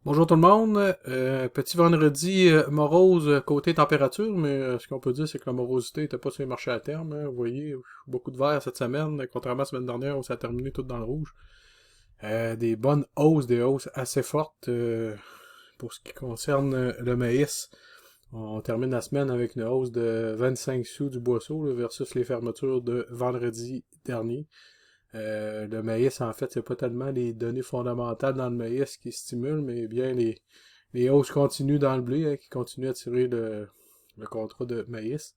Bonjour tout le monde. Petit vendredi morose côté température, mais ce qu'on peut dire, c'est que la morosité n'était pas sur les marchés à terme, hein. Vous voyez, beaucoup de vert cette semaine, contrairement à la semaine dernière où ça a terminé tout dans le rouge. Des bonnes hausses, des hausses assez fortes pour ce qui concerne le maïs. On termine la semaine avec une hausse de 25 sous du boisseau là, versus les fermetures de vendredi dernier. Le maïs, en fait, c'est pas tellement les données fondamentales dans le maïs qui stimulent, mais bien les hausses continues dans le blé, hein, qui continuent à tirer le contrat de maïs.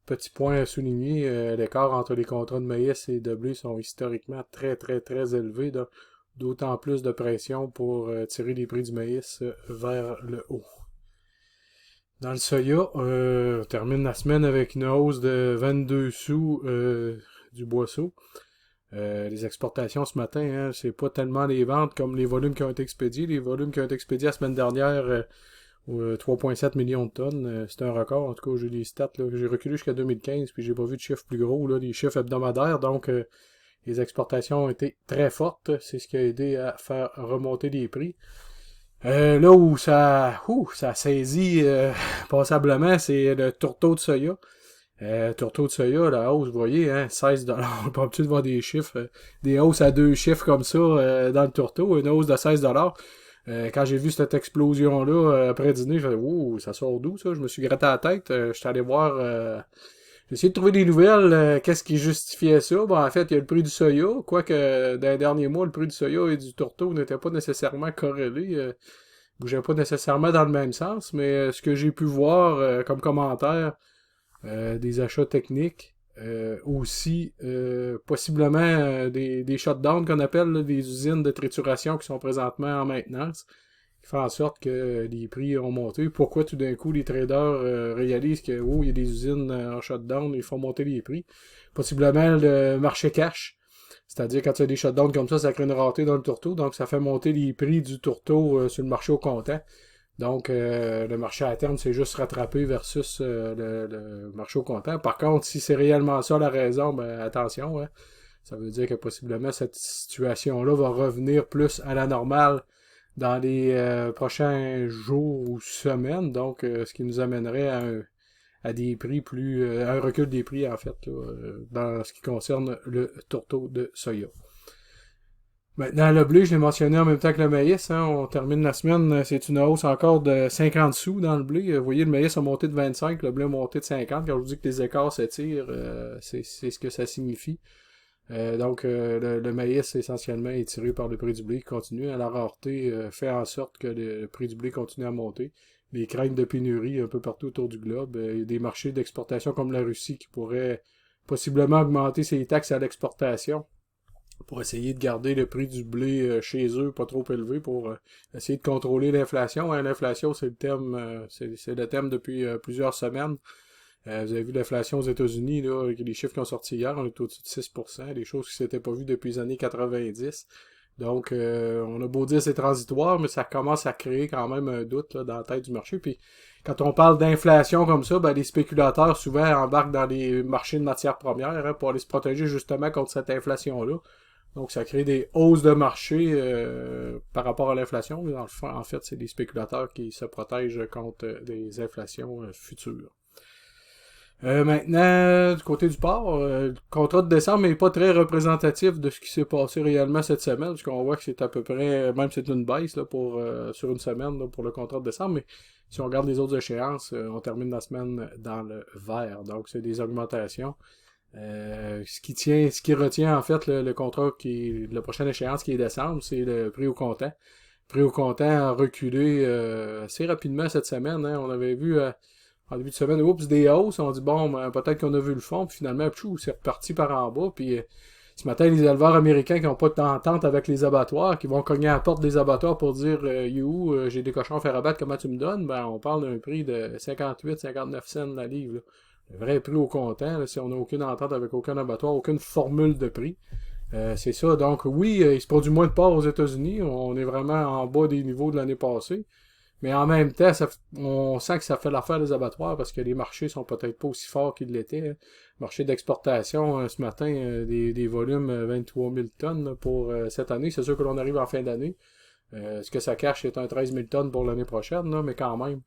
Petit point à souligner, l'écart entre les contrats de maïs et de blé sont historiquement très très très élevés, d'autant plus de pression pour tirer les prix du maïs vers le haut. Dans le soya, on termine la semaine avec une hausse de 22 sous du boisseau. Les exportations ce matin, hein, c'est pas tellement les ventes comme les volumes qui ont été expédiés. Les volumes qui ont été expédiés la semaine dernière, 3,7 millions de tonnes, c'est un record. En tout cas, j'ai les stats, là. J'ai reculé jusqu'à 2015, puis j'ai pas vu de chiffres plus gros, là, des chiffres hebdomadaires. Donc, les exportations ont été très fortes. C'est ce qui a aidé à faire remonter les prix. Là où ça saisit passablement, c'est le tourteau de soya. Tourteau de soya, la hausse, vous voyez, hein, 16$. On peut habitué de voir des chiffres, des hausses à deux chiffres comme ça dans le tourteau, une hausse de 16$. Quand j'ai vu cette explosion-là après dîner, j'ai fait ouh, ça sort d'où ça? Je me suis gratté la tête. J'étais allé voir. J'ai essayé de trouver des nouvelles. Qu'est-ce qui justifiait ça? Bon, en fait, il y a le prix du soya. Quoique dans les derniers mois, le prix du soya et du tourteau n'étaient pas nécessairement corrélés. Bougeaient pas nécessairement dans le même sens. Mais ce que j'ai pu voir comme commentaire, des achats techniques, aussi possiblement des shutdowns qu'on appelle là, des usines de trituration qui sont présentement en maintenance, qui fait en sorte que les prix ont monté. Pourquoi tout d'un coup les traders réalisent que oh, il y a des usines en shutdown, ils font monter les prix? Possiblement le marché cash. C'est-à-dire quand il y a des shutdowns comme ça crée une rareté dans le tourteau, donc ça fait monter les prix du tourteau sur le marché au comptant. Donc, le marché à terme, c'est juste rattrapé versus le marché au comptant. Par contre, si c'est réellement ça la raison, ben attention, hein. Ça veut dire que possiblement cette situation-là va revenir plus à la normale dans les prochains jours ou semaines. Donc, ce qui nous amènerait à des prix plus, à un recul des prix, en fait, là, dans ce qui concerne le tourteau de soya. Maintenant, le blé, je l'ai mentionné en même temps que le maïs. Hein, on termine la semaine, c'est une hausse encore de 50 sous dans le blé. Vous voyez, le maïs a monté de 25, le blé a monté de 50. Quand je vous dis que les écarts s'étirent, c'est ce que ça signifie. Donc, le maïs, essentiellement, est tiré par le prix du blé qui continue. La rareté fait en sorte que le prix du blé continue à monter. Les craintes de pénurie un peu partout autour du globe. Il y a des marchés d'exportation comme la Russie qui pourraient possiblement augmenter ses taxes à l'exportation pour essayer de garder le prix du blé chez eux pas trop élevé pour essayer de contrôler l'inflation. Hein, l'inflation, c'est le thème, c'est le thème depuis plusieurs semaines. Vous avez vu l'inflation aux États-Unis, là, les chiffres qui ont sorti hier, on est au-dessus de 6%, des choses qui s'étaient pas vues depuis les années 90. Donc, on a beau dire c'est transitoire, mais ça commence à créer quand même un doute là, dans la tête du marché. Puis, quand on parle d'inflation comme ça, ben, les spéculateurs souvent embarquent dans les marchés de matières premières hein, pour aller se protéger justement contre cette inflation-là. Donc, ça crée des hausses de marché par rapport à l'inflation. Mais en fait, c'est des spéculateurs qui se protègent contre des inflations futures. Maintenant, du côté du port, le contrat de décembre n'est pas très représentatif de ce qui s'est passé réellement cette semaine, puisqu'on voit que c'est à peu près, même c'est une baisse là, sur une semaine là, pour le contrat de décembre, mais si on regarde les autres échéances, on termine la semaine dans le vert, donc c'est des augmentations. Ce qui retient en fait le contrat la prochaine échéance qui est décembre, c'est le prix au comptant. Le prix au comptant a reculé assez rapidement cette semaine. Hein. On avait vu en début de semaine, oups, des hausses. On dit bon, ben, peut-être qu'on a vu le fond, puis finalement, pchou, c'est reparti par en bas. Puis ce matin, les éleveurs américains qui n'ont pas d'entente avec les abattoirs, qui vont cogner à la porte des abattoirs pour dire you, j'ai des cochons à faire abattre, comment tu me donnes? Ben, on parle d'un prix de 58-59 cents la livre. Là. Le vrai prix au comptant, là, si on n'a aucune entente avec aucun abattoir, aucune formule de prix. C'est ça. Donc oui, il se produit moins de porc aux États-Unis. On est vraiment en bas des niveaux de l'année passée. Mais en même temps, on sent que ça fait l'affaire des abattoirs parce que les marchés sont peut-être pas aussi forts qu'ils l'étaient. Hein. Marché d'exportation, ce matin, des volumes 23 000 tonnes là, pour cette année. C'est sûr que l'on arrive en fin d'année. Ce que ça cache, c'est un 13 000 tonnes pour l'année prochaine, là, mais quand même.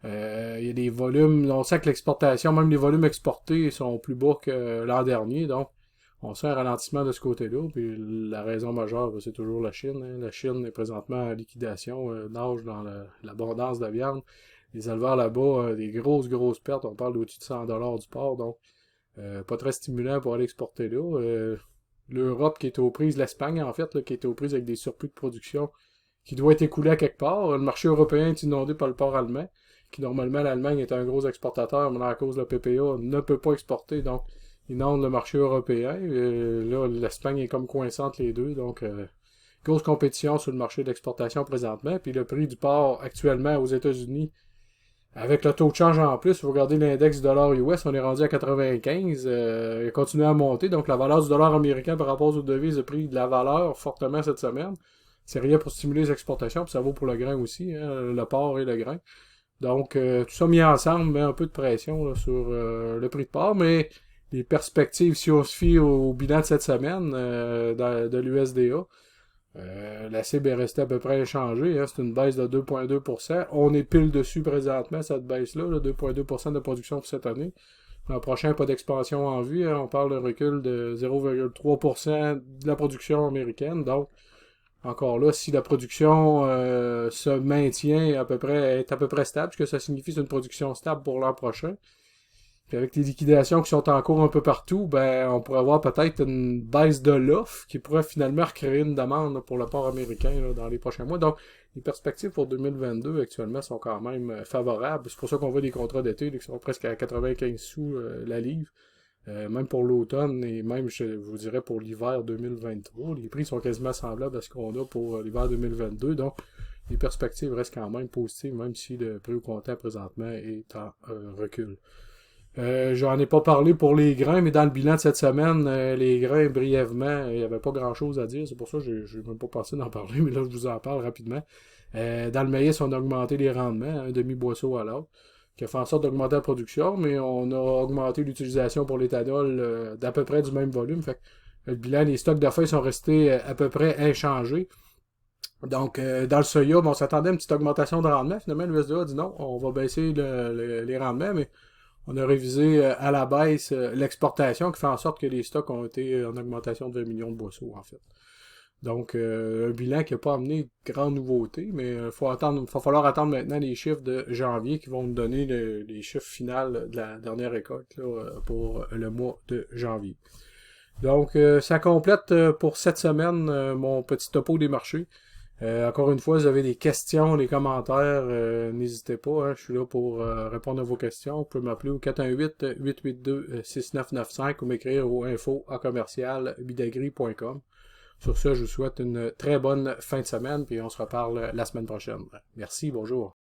Il y a des volumes, on sait que l'exportation, même les volumes exportés sont plus bas que l'an dernier, donc on sent un ralentissement de ce côté-là, puis la raison majeure, c'est toujours la Chine. Hein. La Chine est présentement en liquidation, nage dans l'abondance de viande. Les éleveurs là-bas, des grosses pertes, on parle d'au-dessus de 100$ du porc, donc pas très stimulant pour aller exporter là. L'Europe qui est aux prises, l'Espagne en fait, là, qui est aux prises avec des surplus de production qui doit être écoulé à quelque part. Le marché européen est inondé par le port allemand, qui normalement l'Allemagne est un gros exportateur, mais à cause de la PPA ne peut pas exporter, donc inonde le marché européen. Là, l'Espagne est comme coincante les deux, donc grosse compétition sur le marché d'exportation présentement. Puis le prix du porc actuellement aux États-Unis, avec le taux de change en plus, vous regardez l'index dollar US, on est rendu à 95, il a continué à monter, donc la valeur du dollar américain par rapport aux devises a pris de la valeur fortement cette semaine. C'est rien pour stimuler les exportations, puis ça vaut pour le grain aussi, hein, le porc et le grain. Donc, tout ça mis ensemble met un peu de pression là, sur le prix de porc, mais les perspectives, si on se fie au bilan de cette semaine de l'USDA, la cible est restée à peu près inchangée. Hein, c'est une baisse de 2,2%. On est pile dessus présentement, cette baisse-là, 2,2% de production pour cette année. L'an prochain, pas d'expansion en vue. Hein, on parle d'un recul de 0,3% de la production américaine. Donc, encore là, si la production se maintient est à peu près stable, ce que ça signifie, c'est une production stable pour l'an prochain. Puis avec les liquidations qui sont en cours un peu partout, ben on pourrait avoir peut-être une baisse de l'offre qui pourrait finalement recréer une demande là, pour le port américain là, dans les prochains mois. Donc, les perspectives pour 2022 actuellement sont quand même favorables. C'est pour ça qu'on voit des contrats d'été qui sont presque à 95 sous la livre. Même pour l'automne et même, je vous dirais, pour l'hiver 2023. Les prix sont quasiment semblables à ce qu'on a pour l'hiver 2022. Donc, les perspectives restent quand même positives, même si le prix au comptant présentement est en recul. J'en ai pas parlé pour les grains, mais dans le bilan de cette semaine, les grains, brièvement, il n'y avait pas grand-chose à dire. C'est pour ça que je n'ai même pas pensé d'en parler, mais là, je vous en parle rapidement. Dans le maïs, on a augmenté les rendements, un demi-boisseau à l'autre, qui a fait en sorte d'augmenter la production, mais on a augmenté l'utilisation pour l'éthanol d'à peu près du même volume. Fait que le bilan, les stocks de feuilles sont restés à peu près inchangés. Donc, dans le soya, on s'attendait à une petite augmentation de rendement. Finalement, l'USDA a dit non, on va baisser les rendements, mais on a révisé à la baisse l'exportation qui fait en sorte que les stocks ont été en augmentation de 20 millions de boisseaux, en fait. Donc, un bilan qui n'a pas amené de grandes nouveautés, mais il va falloir attendre maintenant les chiffres de janvier qui vont nous donner les chiffres finales de la dernière récolte là, pour le mois de janvier. Donc, ça complète pour cette semaine mon petit topo des marchés. Encore une fois, si vous avez des questions, des commentaires, n'hésitez pas. Hein, je suis là pour répondre à vos questions. Vous pouvez m'appeler au 418-882-6995 ou m'écrire au info@bidagri.com. Sur ce, je vous souhaite une très bonne fin de semaine, puis on se reparle la semaine prochaine. Merci, bonjour.